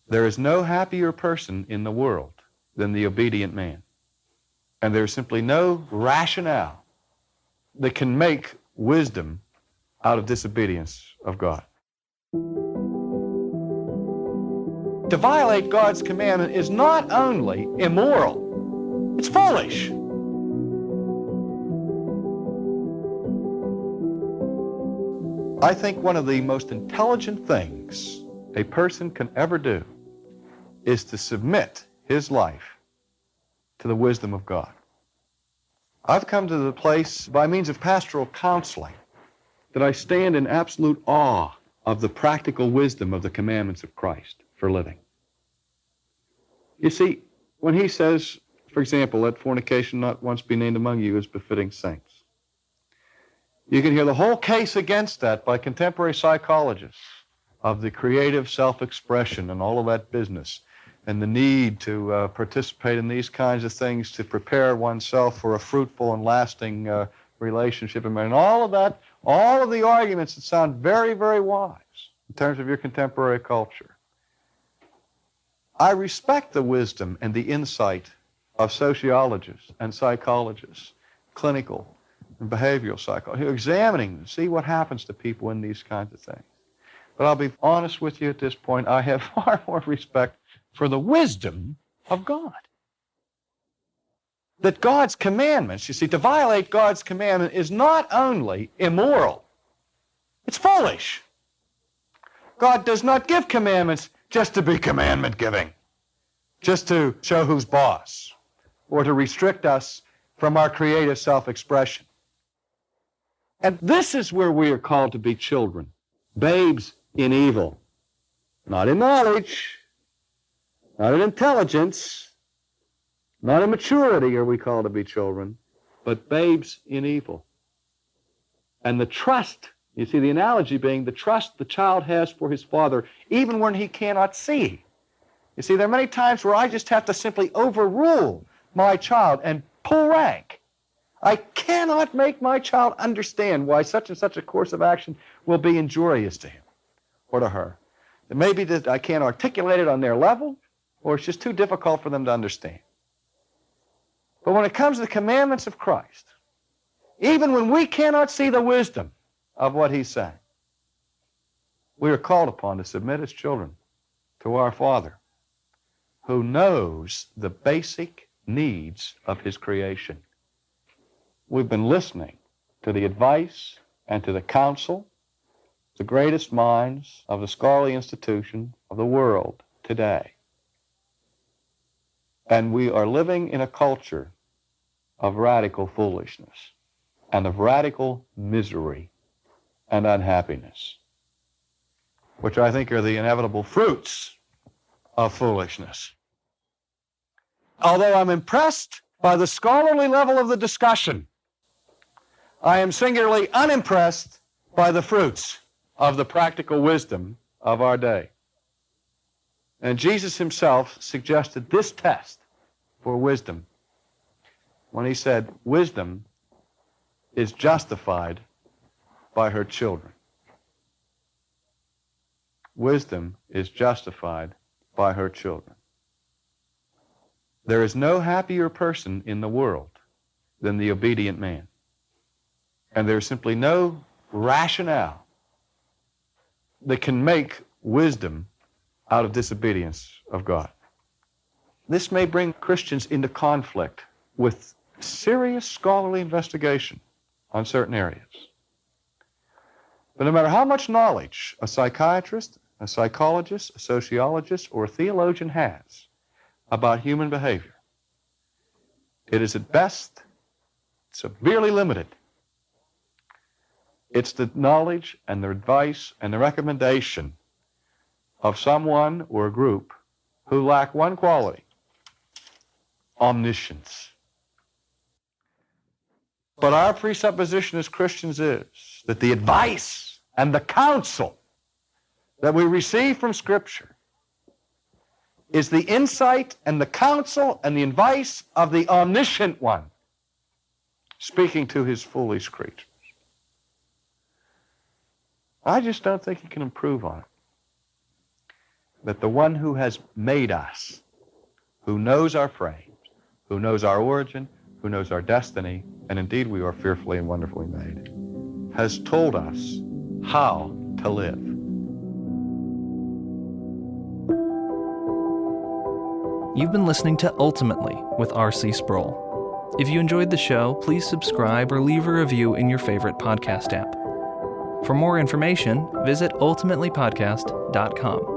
There is no happier person in the world than the obedient man. And there's simply no rationale that can make wisdom out of disobedience of God. To violate God's commandment is not only immoral, it's foolish. I think one of the most intelligent things a person can ever do is to submit his life to the wisdom of God. I've come to the place, by means of pastoral counseling, that I stand in absolute awe of the practical wisdom of the commandments of Christ for living. You see, when he says, for example, let fornication not once be named among you as befitting saints, you can hear the whole case against that by contemporary psychologists of the creative self-expression and all of that business, and the need to participate in these kinds of things to prepare oneself for a fruitful and lasting relationship. And all of that, all of the arguments that sound very, very wise in terms of your contemporary culture. I respect the wisdom and the insight of sociologists and psychologists, clinical and behavioral psychology, who are examining to see what happens to people in these kinds of things. But I'll be honest with you at this point, I have far more respect for the wisdom of God. That God's commandments, you see, to violate God's commandment is not only immoral, it's foolish. God does not give commandments just to be commandment giving, just to show who's boss, or to restrict us from our creative self-expression. And this is where we are called to be children, babes in evil, not in knowledge, not in intelligence, not in maturity are we called to be children, but babes in evil. And the trust, you see the analogy being the trust the child has for his father, even when he cannot see. You see, there are many times where I just have to simply overrule my child and pull rank. I cannot make my child understand why such and such a course of action will be injurious to him or to her. It may be that I can't articulate it on their level, or it's just too difficult for them to understand. But when it comes to the commandments of Christ, even when we cannot see the wisdom of what he's saying, we are called upon to submit as children to our Father, who knows the basic needs of his creation. We've been listening to the advice and to the counsel, the greatest minds of the scholarly institution of the world today. And we are living in a culture of radical foolishness and of radical misery and unhappiness, which I think are the inevitable fruits of foolishness. Although I'm impressed by the scholarly level of the discussion, I am singularly unimpressed by the fruits of the practical wisdom of our day. And Jesus himself suggested this test for wisdom when he said, wisdom is justified by her children. Wisdom is justified by her children. There is no happier person in the world than the obedient man. And there's simply no rationale that can make wisdom out of disobedience of God. This may bring Christians into conflict with serious scholarly investigation on certain areas. But no matter how much knowledge a psychiatrist, a psychologist, a sociologist, or a theologian has about human behavior, it is at best severely limited. It's the knowledge and the advice and the recommendation of someone or a group who lack one quality: omniscience. But our presupposition as Christians is that the advice and the counsel that we receive from Scripture is the insight and the counsel and the advice of the omniscient one speaking to his foolish creatures. I just don't think you can improve on it. that the one who has made us, who knows our frames, who knows our origin, who knows our destiny, and indeed we are fearfully and wonderfully made, has told us how to live. You've been listening to Ultimately with R.C. Sproul. If you enjoyed the show, please subscribe or leave a review in your favorite podcast app. For more information, visit ultimatelypodcast.com.